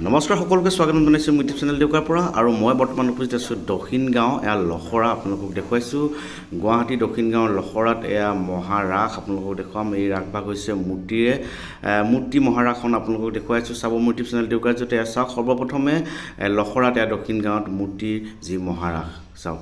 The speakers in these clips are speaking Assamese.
নমস্কাৰ সকলোকে স্বাগতম জনাইছোঁ মোৰ ইউটিউব চেনেল দেউকাৰ পৰা আৰু মই বৰ্তমান উপস্থিত আছোঁ দক্ষিণ গাঁও এয়া লখৰা আপোনালোকক দেখুৱাইছোঁ গুৱাহাটী দক্ষিণ গাঁৱৰ লখৰাত এয়া মহাৰাস আপোনালোকক দেখুৱাম এই ৰাসভাগ হৈছে মূৰ্তি মহাৰাসখন আপোনালোকক দেখুৱাইছোঁ চাব মোৰ ইউটিউব চেনেল দেউকাৰ য'তে চাওক সৰ্বপ্ৰথমে লখৰাত এয়া দক্ষিণ গাঁৱত মূৰ্তিৰ যি মহাৰাস চাওক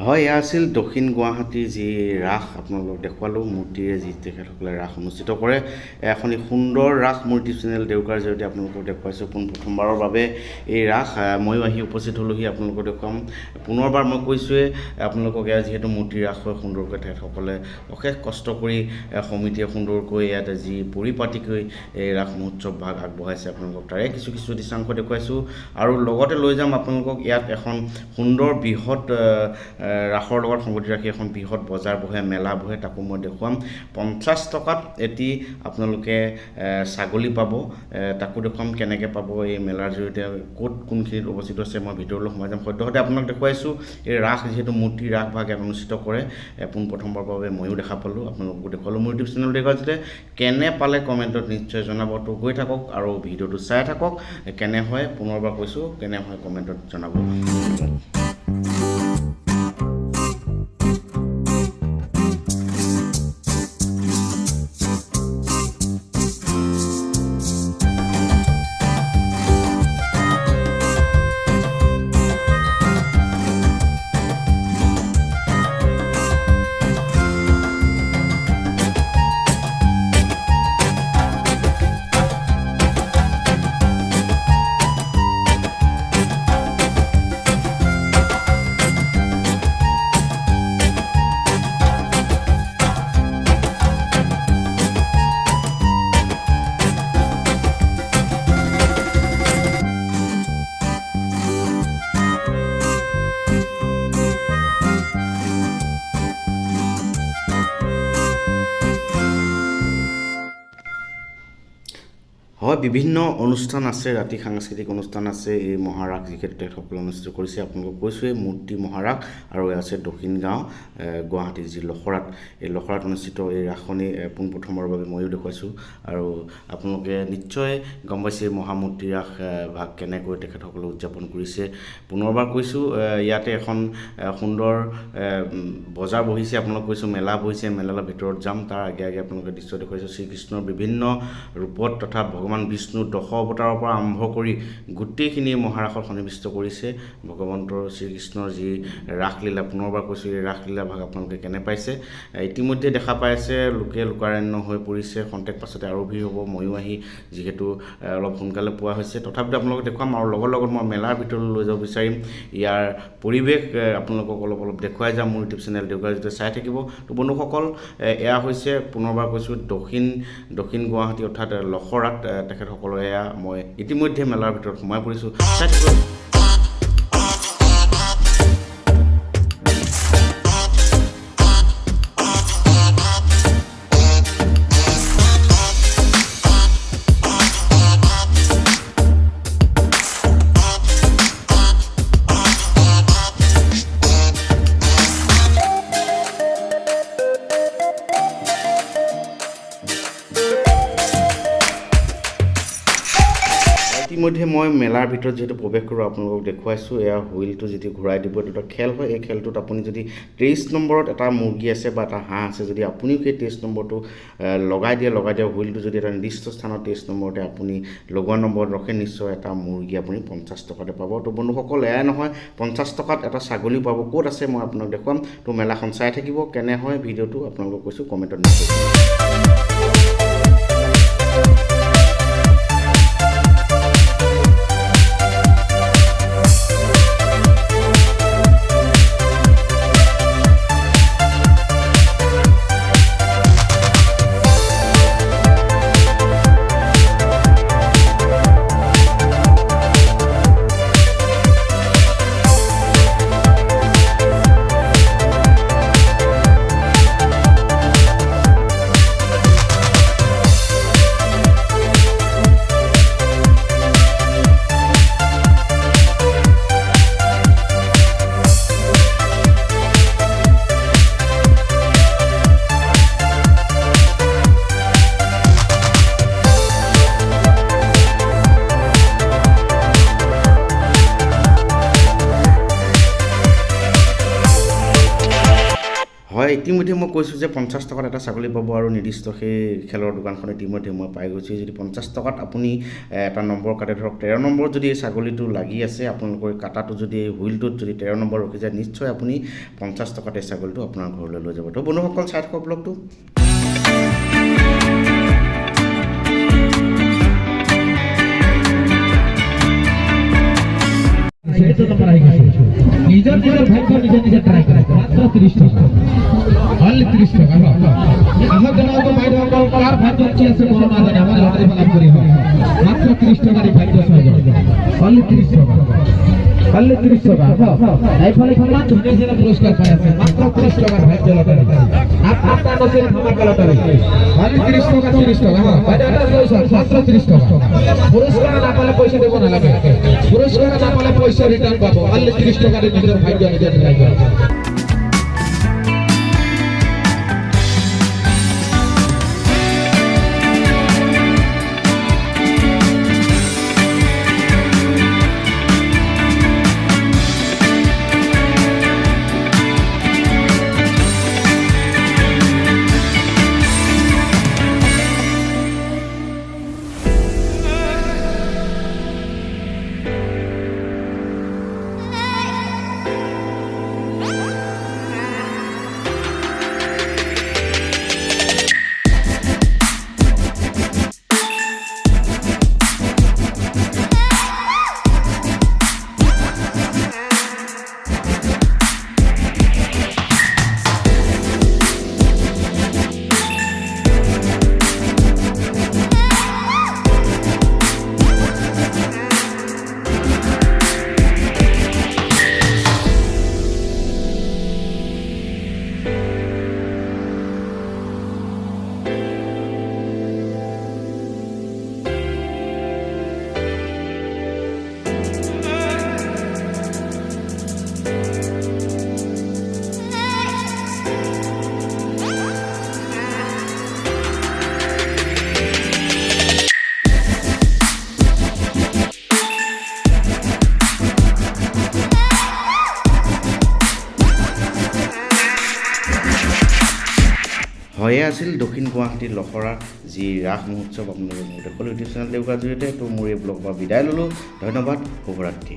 হয় এয়া আছিল দক্ষিণ গুৱাহাটীৰ যি ৰাস আপোনালোকক দেখুৱালোঁ মূৰ্তিৰে যি তেখেতসকলে ৰাস অনুষ্ঠিত কৰে এখন সুন্দৰ ৰাস মূৰ্তি চেনেল দেউকাৰ জৰিয়তে আপোনালোকক দেখুৱাইছোঁ প্ৰথমবাৰৰ বাবে এই ৰাস ময়ো আহি উপস্থিত হ'লোহি আপোনালোকক দেখুৱাম পুনৰবাৰ মই কৈছোঁৱে আপোনালোকক এয়া যিহেতু মূৰ্তি ৰাস হয় সুন্দৰকৈ তেখেতসকলে অশেষ কষ্ট কৰি সমিতিয়ে সুন্দৰকৈ ইয়াত যি পৰিপাটিকৈ এই ৰাস মহোৎসৱ ভাগ আগবঢ়াইছে আপোনালোকক তাৰে কিছু দৃশ্যাংশ দেখুৱাইছোঁ আৰু লগতে লৈ যাম আপোনালোকক ইয়াত এখন সুন্দৰ বৃহৎ ৰাসৰ লগত সংগতি ৰাখি এখন বৃহৎ বজাৰ বহে মেলা বহে তাকো মই দেখুৱাম 50 টকাত এটি আপোনালোকে ছাগলী পাব তাকো দেখুৱাম কেনেকৈ পাব এই মেলাৰ জৰিয়তে ক'ত কোনখিনিত অৱস্থিত আছে মই ভিতৰলৈ সোমাই যাম সদ্যহতে আপোনাক দেখুৱাইছোঁ এই ৰাস যিহেতু মূৰ্তি ৰাস ভাগ অনুষ্ঠিত কৰে প্ৰথমবাৰৰ বাবে ময়ো দেখা পালোঁ আপোনালোককো দেখুৱালোঁ মোৰ ইউটিউব চেনেল দেখুৱাই যাতে কেনে পালে কমেণ্টত নিশ্চয় জনাব তো গৈ থাকক আৰু ভিডিঅ'টো চাই থাকক কেনে হয় পুনৰবাৰ কৈছোঁ কেনে হয় কমেণ্টত জনাব হয় বিভিন্ন অনুষ্ঠান আছে, ৰাতি সাংস্কৃতিক অনুষ্ঠান আছে। এই মহাৰাস যিহেতু তেখেতসকলে অনুষ্ঠিত কৰিছে, আপোনালোকক কৈছোঁৱেই মূৰ্তি মহাৰাস, আৰু আছে দক্ষিণ গাঁও গুৱাহাটীৰ যি লখৰাত, এই লখৰাত অনুষ্ঠিত এই ৰাসখনি পোনপ্ৰথমৰ বাবে ময়ো দেখুৱাইছোঁ। আৰু আপোনালোকে নিশ্চয় গম পাইছে মহামূৰ্তি ৰাস ভাগ কেনেকৈ তেখেতসকলে উদযাপন কৰিছে। পুনৰবাৰ কৈছোঁ, ইয়াতে এখন সুন্দৰ বজাৰ বহিছে, আপোনালোক কৈছোঁ মেলা বহিছে। মেলাৰ ভিতৰত যাম, তাৰ আগে আগে আপোনালোকে দৃশ্য দেখুৱাইছোঁ। শ্ৰীকৃষ্ণৰ বিভিন্ন ৰূপত তথা ভগৱান বিষ্ণু 10 অৱতাৰৰ পৰা আৰম্ভ কৰি গোটেইখিনি মহাৰাসত সন্নিৱিষ্ট কৰিছে। ভগৱন্তৰ শ্ৰীকৃষ্ণৰ যি ৰাসলীলা, পুনৰবাৰ কৈছোঁ এই ৰাসলীলা ভাগ আপোনালোকে কেনে পাইছে। ইতিমধ্যে দেখা পাই আছে লোকে লোকাৰণ্য হৈ পৰিছে, খন্তেক পাছতে আৰু ভিৰ হ'ব। ময়ো আহি যিহেতু অলপ সোনকালে পোৱা হৈছে, তথাপিতো আপোনালোকক দেখুৱাম, আৰু লগত মই মেলাৰ ভিতৰলৈ লৈ যাব বিচাৰিম। ইয়াৰ পৰিৱেশ আপোনালোকক অলপ দেখুৱাই যাম। মোৰ ইউটিউব চেনেল দেউকাৰ যেতিয়া চাই থাকিব। তো বন্ধুসকল, এয়া হৈছে পুনৰবাৰ কৈছোঁ দক্ষিণ গুৱাহাটী অৰ্থাৎ লখৰাত তেখেতসকলৰ এয়া মই ইতিমধ্যে মেলাৰ ভিতৰত সোমাই পৰিছোঁ, চাই থাকিব। ইতিমধ্যে মই মেলাৰ ভিতৰত যিহেতু প্ৰৱেশ কৰোঁ, আপোনালোকক দেখুৱাইছোঁ। এয়া হুইলটো যিটো ঘূৰাই দিব, এইটো এটা খেল হয়। এই খেলটোত আপুনি যদি 23 নম্বৰত এটা মুৰ্গী আছে বা এটা হাঁহ আছে, যদি আপুনিও সেই 23 নম্বৰটো লগাই দিয়ে হুইলটো যদি এটা নিৰ্দিষ্ট স্থানত 23 নম্বৰতে আপুনি লগোৱা নম্বৰত ৰখে, নিশ্চয় এটা মুৰ্গী আপুনি 50 টকাতে পাব। তো বন্ধুসকল, এয়াই নহয়, 50 টকাত এটা ছাগলীও পাব। ক'ত আছে মই আপোনাক দেখুৱাম। তো মেলাখন চাই থাকিব। কেনে হয় ভিডিঅ'টো আপোনালোকক কৈছোঁ, কমেণ্টত নিশ্চয়। হয়, ইতিমধ্যে মই কৈছোঁ যে 50 টকাত এটা ছাগলী পাব, আৰু নিৰ্দিষ্ট সেই খেলৰ দোকানখন ইতিমধ্যে মই পাই গৈছোঁ। যদি 50 টকাত আপুনি এটা নম্বৰ কাটে, ধৰক 13 নম্বৰত যদি এই ছাগলীটো লাগি আছে, আপোনালোকৰ কাটাটো যদি এই হুইলটোত যদি 13 নম্বৰ ৰখি যায়, নিশ্চয় আপুনি 50 টকাত এই ছাগলীটো আপোনাৰ ঘৰলৈ লৈ যাব। তো বন্ধুসকল, চাই থাকক ব্লগটো। নিজের ভাগ্য নিজে ট্রাই করে মাত্র 30 টাকা, অনলি 30 টাকা। আমার জন্য বাইরে কার ভাগ্য কি আছে বড় না জানি, আমার লটারি ফলাপ করি হয় মাত্র 30 টাকার ভাগ্য সহযোগ, অনলি 30 টাকা, অনলি 30 টাকা। এই ফলে মাত্র ধরে পুরস্কার পাই আছে মাত্র 30 টাকার ভাগ্য লটারি। আপনার নসিব ধামাকা লটারি, অনলি 30 টাকা, 30 টাকা। বাইরে এটা পয়সা মাত্র 30 টাকা। পুরস্কার না পেলে পয়সা দেব না লাগে, পুরস্কার না পেলে পয়সা রিটার্ন পাবো, অনলি 30 টাকার নিজের ভাগ্য নিজে ট্রাই করে। Hey! হয়ে আছিল দক্ষিণ গুৱাহাটীৰ লখৰাৰ যি ৰাস মহোৎসৱ আপোনালোকে দেখুৱালোঁ ইউটিউব চেনেল দেউকাৰ জৰিয়তে। তো মোৰ এই ব্লগৰ পৰা বিদায় ল'লোঁ। ধন্যবাদ, শুভৰাত্ৰি।